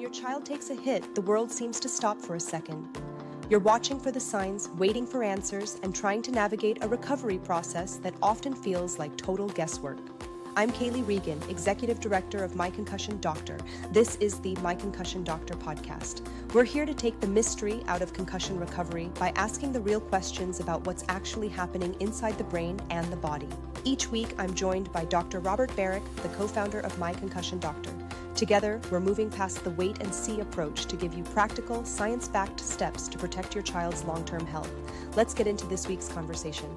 your child takes a hit, the world seems to stop for a second. You're watching for the signs, waiting for answers, and trying to navigate a recovery process that often feels like total guesswork. I'm Kaylee Regan, Executive Director of My Concussion Doctor. This is the My Concussion Doctor Podcast. We're here to take the mystery out of concussion recovery by asking the real questions about what's actually happening inside the brain and the body. Each week, I'm joined by Dr. Robert Baric, the co-founder of My Concussion Doctor. Together, we're moving past the wait-and-see approach to give you practical, science-backed steps to protect your child's long-term health. Let's get into this week's conversation.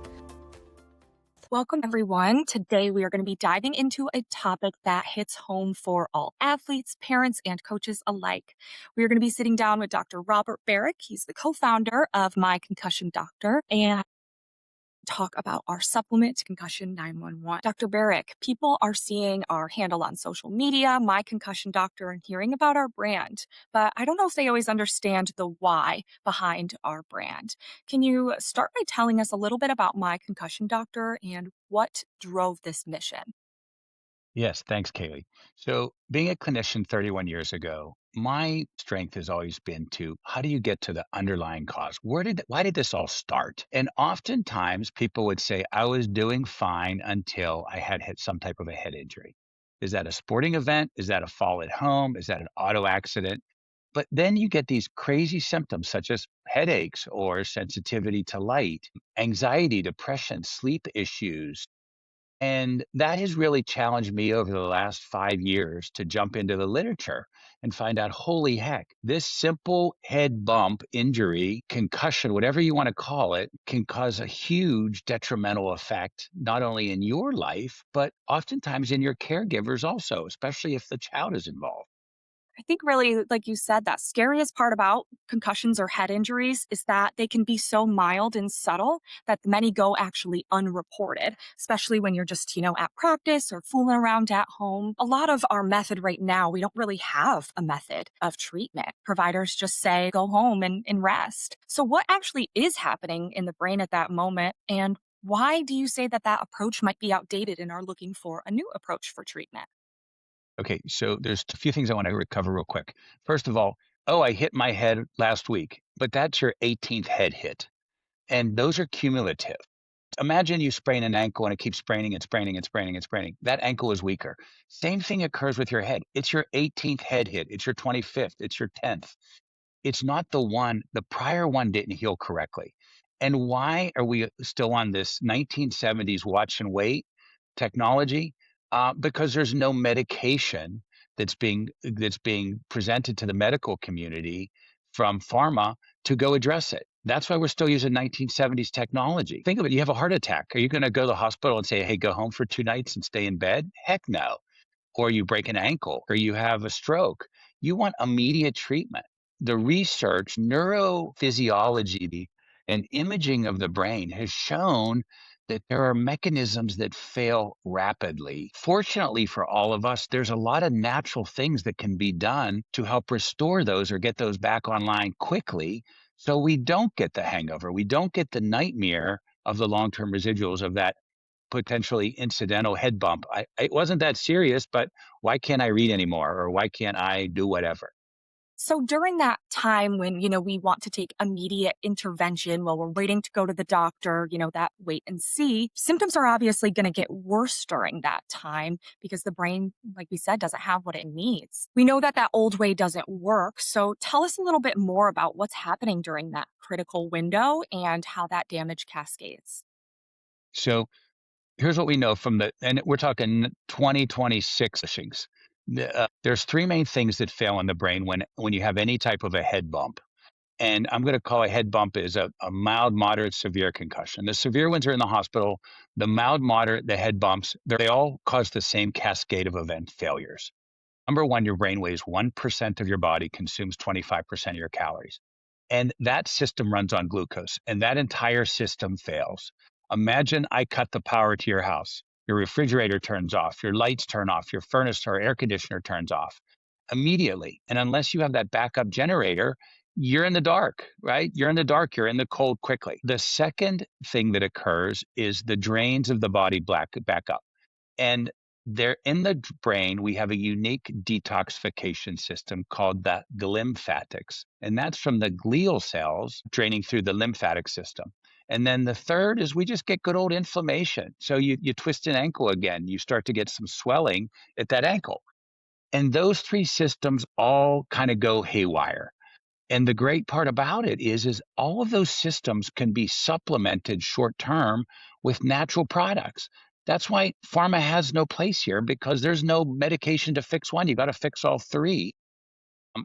Welcome, everyone. Today, we are going to be diving into a topic that hits home for all athletes, parents, and coaches alike. We are going to be sitting down with Dr. Robert Baric. He's the co-founder of My Concussion Doctor, and talk about our supplement, Concussion 911. Dr. Baric, people are seeing our handle on social media, My Concussion Doctor, and hearing about our brand, but I don't know if they always understand the why behind our brand. Can you start by telling us a little bit about My Concussion Doctor and what drove this mission? Yes, thanks, Kaylee. So, being a clinician 31 years ago, my strength has always been to how do you get to the underlying cause? Why did this all start? And oftentimes people would say, I was doing fine until I had hit some type of a head injury. Is that a sporting event? Is that a fall at home? Is that an auto accident? But then you get these crazy symptoms such as headaches or sensitivity to light, anxiety, depression, sleep issues, and that has really challenged me over the last 5 years to jump into the literature and find out, holy heck, this simple head bump injury, concussion, whatever you want to call it, can cause a huge detrimental effect, not only in your life, but oftentimes in your caregivers also, especially if the child is involved. I think really, like you said, that scariest part about concussions or head injuries is that they can be so mild and subtle that many go actually unreported, especially when you're just, at practice or fooling around at home. A lot of our method right now, we don't really have a method of treatment. Providers just say, go home and rest. So what actually is happening in the brain at that moment? And why do you say that approach might be outdated and are looking for a new approach for treatment? Okay, so there's a few things I want to recover real quick. First of all, oh, I hit my head last week, but that's your 18th head hit. And those are cumulative. Imagine you sprain an ankle and it keeps spraining and spraining and spraining and spraining. That ankle is weaker. Same thing occurs with your head. It's your 18th head hit. It's your 25th. It's your 10th. It's not the prior one didn't heal correctly. And why are we still on this 1970s watch and wait technology? Because there's no medication that's being presented to the medical community from pharma to go address it. That's why we're still using 1970s technology. Think of it. You have a heart attack. Are you going to go to the hospital and say, hey, go home for 2 nights and stay in bed? Heck no. Or you break an ankle or you have a stroke. You want immediate treatment. The research, neurophysiology, and imaging of the brain has shown that there are mechanisms that fail rapidly. Fortunately for all of us, there's a lot of natural things that can be done to help restore those or get those back online quickly so we don't get the hangover. We don't get the nightmare of the long-term residuals of that potentially incidental head bump. It wasn't that serious, but why can't I read anymore? Or why can't I do whatever? So during that time when, we want to take immediate intervention while we're waiting to go to the doctor, that wait and see, symptoms are obviously going to get worse during that time because the brain, like we said, doesn't have what it needs. We know that old way doesn't work. So tell us a little bit more about what's happening during that critical window and how that damage cascades. So here's what we know and we're talking 2026 things. There's 3 main things that fail in the brain when you have any type of a head bump. And I'm going to call a head bump is a mild, moderate, severe concussion. The severe ones are in the hospital. The mild, moderate, the head bumps, they all cause the same cascade of event failures. Number one, your brain weighs 1% of your body, consumes 25% of your calories. And that system runs on glucose, and that entire system fails. Imagine I cut the power to your house. Your refrigerator turns off, your lights turn off, your furnace or air conditioner turns off immediately. And unless you have that backup generator, you're in the dark, right? You're in the dark, you're in the cold quickly. The second thing that occurs is the drains of the body back up. And They're in the brain. We have a unique detoxification system called the glymphatics, and that's from the glial cells draining through the lymphatic system. And then the third is we just get good old inflammation. So you twist an ankle again, you start to get some swelling at that ankle. And those three systems all kind of go haywire. And the great part about it is all of those systems can be supplemented short term with natural products. That's why pharma has no place here, because there's no medication to fix one. You got to fix all three.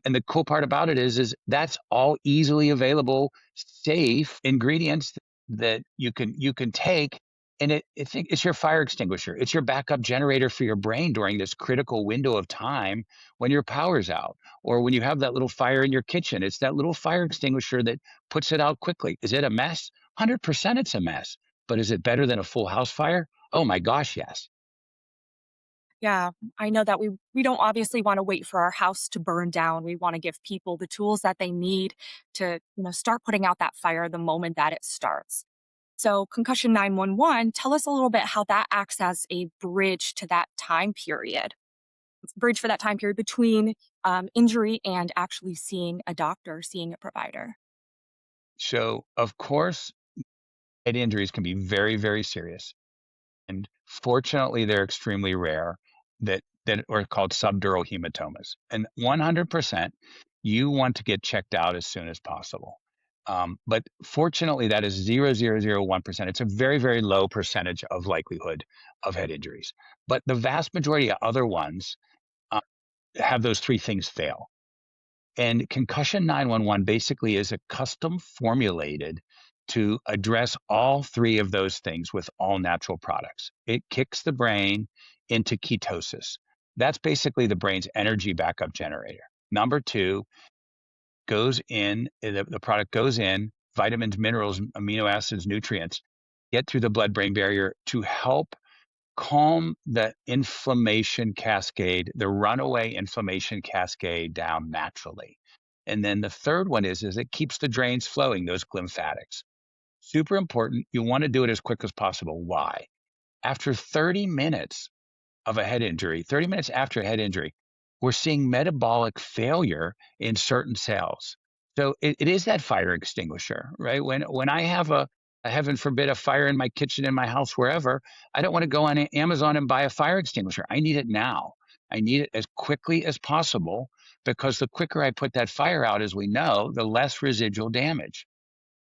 And the cool part about it is that's all easily available, safe ingredients that you can take. And it's your fire extinguisher. It's your backup generator for your brain during this critical window of time when your power's out, or when you have that little fire in your kitchen. It's that little fire extinguisher that puts it out quickly. Is it a mess? 100% it's a mess. But is it better than a full house fire? Oh my gosh, yes. Yeah, I know that we don't obviously want to wait for our house to burn down. We want to give people the tools that they need to, start putting out that fire the moment that it starts. So Concussion 911, tell us a little bit how that acts as a bridge to that time period. Bridge for that time period between injury and actually seeing a doctor, seeing a provider. So, of course, head injuries can be very, very serious. And fortunately, they're extremely rare that are called subdural hematomas. And 100%, you want to get checked out as soon as possible. But fortunately, that is 0.0001%. It's a very, very low percentage of likelihood of head injuries. But the vast majority of other ones have those three things fail. And Concussion 911 basically is a custom formulated to address all three of those things with all natural products. It kicks the brain into ketosis. That's basically the brain's energy backup generator. Number two, the product goes in, vitamins, minerals, amino acids, nutrients, get through the blood-brain barrier to help calm the inflammation cascade, the runaway inflammation cascade down naturally. And then the third one is it keeps the drains flowing, those glymphatics. Super important. You want to do it as quick as possible. Why? After 30 minutes of a head injury, 30 minutes after a head injury, we're seeing metabolic failure in certain cells. So it is that fire extinguisher, right? When I have a heaven forbid, a fire in my kitchen, in my house, wherever, I don't want to go on Amazon and buy a fire extinguisher. I need it now. I need it as quickly as possible, because the quicker I put that fire out, as we know, the less residual damage.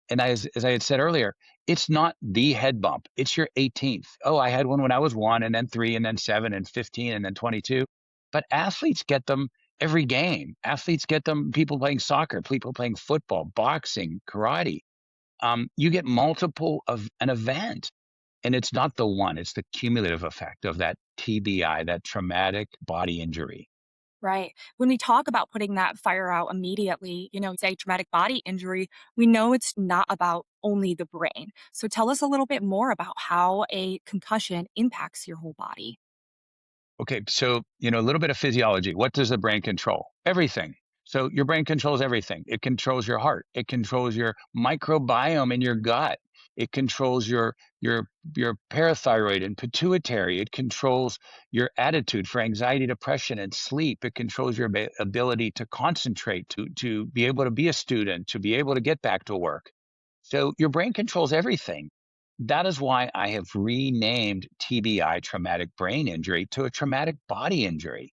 And as I had said earlier, it's not the head bump. It's your 18th. Oh, I had one when I was 1, and then 3, and then 7, and 15, and then 22. But athletes get them every game. Athletes get them, people playing soccer, people playing football, boxing, karate. You get multiple of an event. And it's not the one, it's the cumulative effect of that TBI, that traumatic body injury. Right. When we talk about putting that fire out immediately, say traumatic body injury, we know it's not about only the brain. So tell us a little bit more about how a concussion impacts your whole body. Okay, so, a little bit of physiology. What does the brain control? Everything. So your brain controls everything. It controls your heart. It controls your microbiome in your gut. It controls your parathyroid and pituitary. It controls your attitude for anxiety, depression, and sleep. It controls your ability to concentrate, to be able to be a student, to be able to get back to work. So your brain controls everything. That is why I have renamed TBI, traumatic brain injury, to a traumatic body injury.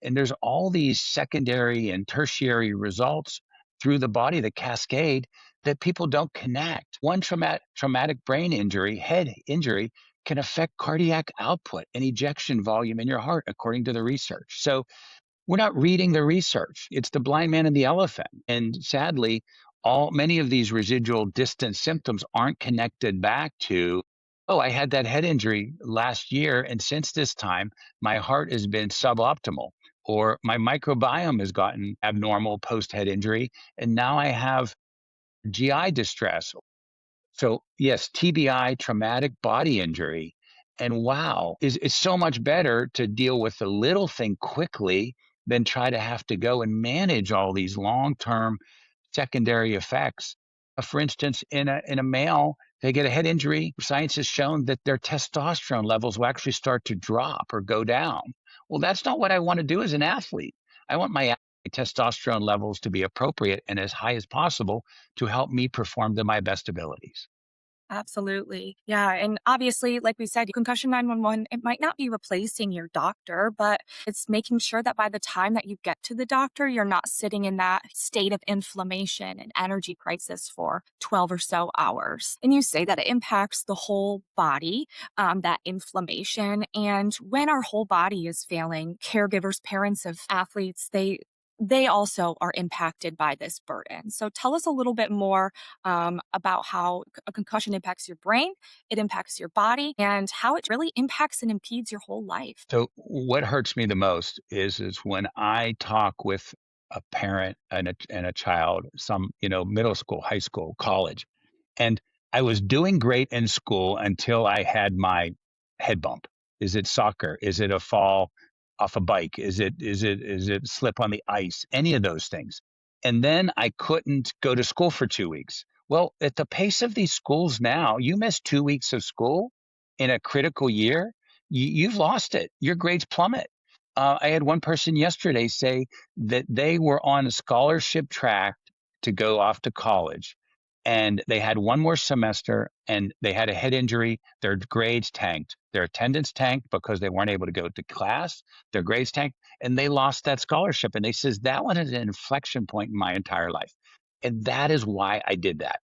And there's all these secondary and tertiary results through the body, the cascade, that people don't connect. One traumatic brain injury, head injury, can affect cardiac output and ejection volume in your heart, according to the research. So we're not reading the research. It's the blind man and the elephant. And sadly, many of these residual distant symptoms aren't connected back to, oh, I had that head injury last year, and since this time, my heart has been suboptimal, or my microbiome has gotten abnormal post-head injury, and now I have GI distress. So yes, TBI, traumatic body injury, and wow, it's so much better to deal with the little thing quickly than try to have to go and manage all these long-term secondary effects. For instance, in a male, They get a head injury. Science has shown that their testosterone levels will actually start to drop or go down. Well, that's not what I want to do as an athlete. I want my testosterone levels to be appropriate and as high as possible to help me perform to my best abilities. Absolutely. Yeah. And obviously, like we said, Concussion 911, it might not be replacing your doctor, but it's making sure that by the time that you get to the doctor, you're not sitting in that state of inflammation and energy crisis for 12 or so hours. And you say that it impacts the whole body, that inflammation. And when our whole body is failing, caregivers, parents of athletes, they also are impacted by this burden. So tell us a little bit more about how a concussion impacts your brain, it impacts your body, and how it really impacts and impedes your whole life. So what hurts me the most is when I talk with a parent and a child, some, middle school, high school, college, and I was doing great in school until I had my head bump. Is it soccer? Is it a fall off a bike? Is it slip on the ice? Any of those things. And then I couldn't go to school for 2 weeks. Well, at the pace of these schools now, you miss 2 weeks of school in a critical year, you've lost it. Your grades plummet. I had one person yesterday say that they were on a scholarship track to go off to college, and they had one more semester and they had a head injury. Their grades tanked. Their attendance tanked because they weren't able to go to class. Their grades tanked and they lost that scholarship. And they says that one is an inflection point in my entire life. And that is why I did that.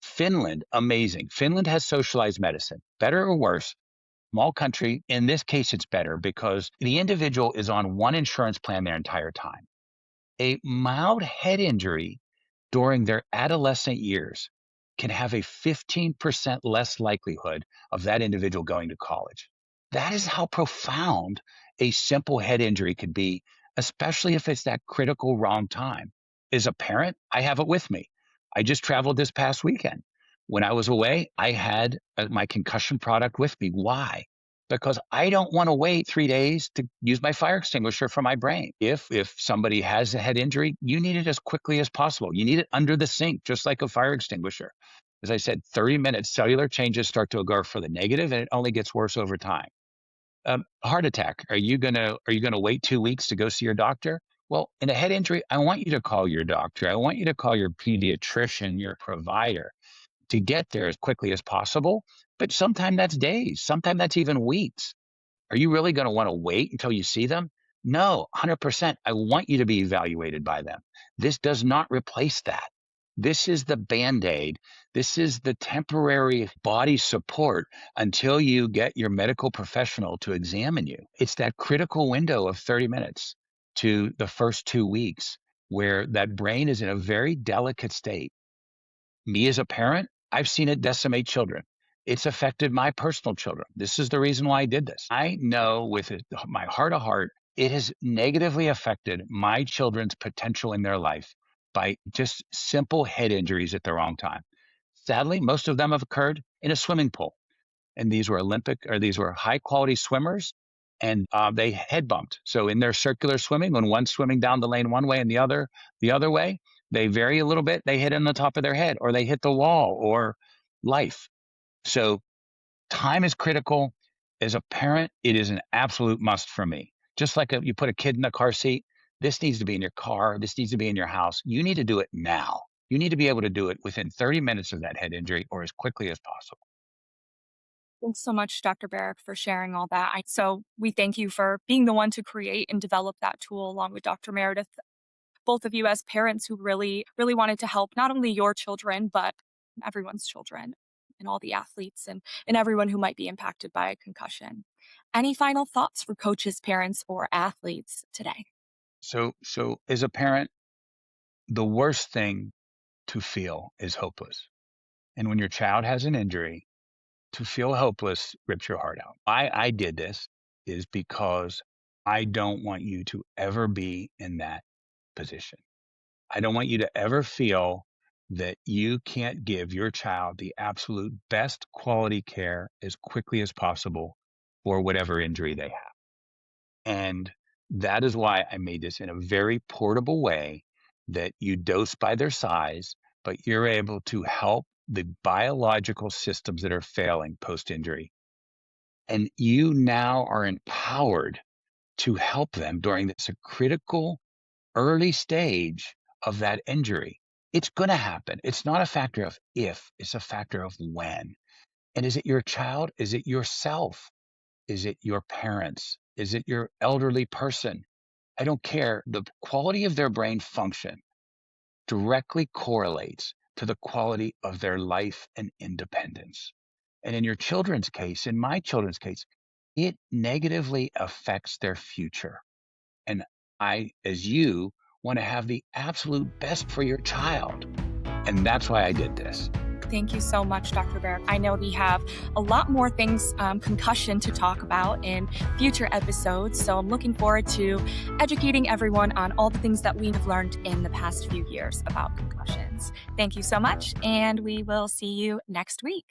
Finland, amazing. Finland has socialized medicine, better or worse. Small country. In this case, it's better because the individual is on one insurance plan their entire time. A mild head injury during their adolescent years can have a 15% less likelihood of that individual going to college. That is how profound a simple head injury could be, especially if it's that critical wrong time. As a parent, I have it with me. I just traveled this past weekend. When I was away, I had my concussion product with me. Why? Because I don't want to wait 3 days to use my fire extinguisher for my brain. If somebody has a head injury, you need it as quickly as possible. You need it under the sink, just like a fire extinguisher. As I said, 30 minutes, cellular changes start to go for the negative, and it only gets worse over time. Heart attack. Are you gonna wait 2 weeks to go see your doctor? Well, in a head injury, I want you to call your doctor. I want you to call your pediatrician, your provider, to get there as quickly as possible. But sometimes that's days. Sometimes that's even weeks. Are you really going to want to wait until you see them? No, 100%. I want you to be evaluated by them. This does not replace that. This is the Band-Aid. This is the temporary body support until you get your medical professional to examine you. It's that critical window of 30 minutes to the first 2 weeks where that brain is in a very delicate state. Me as a parent, I've seen it decimate children. It's affected my personal children. This is the reason why I did this. I know with my heart of heart, it has negatively affected my children's potential in their life by just simple head injuries at the wrong time. Sadly, most of them have occurred in a swimming pool. And these were high quality swimmers, and they head bumped. So in their circular swimming, when one's swimming down the lane one way and the other way, they vary a little bit. They hit on the top of their head, or they hit the wall, or life. So time is critical. As a parent, it is an absolute must for me. Just like you put a kid in a car seat, this needs to be in your car. This needs to be in your house. You need to do it now. You need to be able to do it within 30 minutes of that head injury or as quickly as possible. Thanks so much, Dr. Baric, for sharing all that. So we thank you for being the one to create and develop that tool along with Dr. Meredith, both of you as parents who really, really wanted to help not only your children, but everyone's children and all the athletes and everyone who might be impacted by a concussion. Any final thoughts for coaches, parents, or athletes today? So as a parent, the worst thing to feel is hopeless. And when your child has an injury, to feel hopeless rips your heart out. Why I did this is because I don't want you to ever be in that position. I don't want you to ever feel that you can't give your child the absolute best quality care as quickly as possible for whatever injury they have. And that is why I made this in a very portable way that you dose by their size, but you're able to help the biological systems that are failing post-injury. And you now are empowered to help them during this critical early stage of that injury. It's going to happen. It's not a factor of if, it's a factor of when. And is it your child? Is it yourself? Is it your parents? Is it your elderly person? I don't care. The quality of their brain function directly correlates to the quality of their life and independence. And in your children's case, in my children's case, it negatively affects their future. And I, as you, want to have the absolute best for your child. And that's why I did this. Thank you so much, Dr. Baric. I know we have a lot more things, concussion, to talk about in future episodes. So I'm looking forward to educating everyone on all the things that we have learned in the past few years about concussions. Thank you so much, and we will see you next week.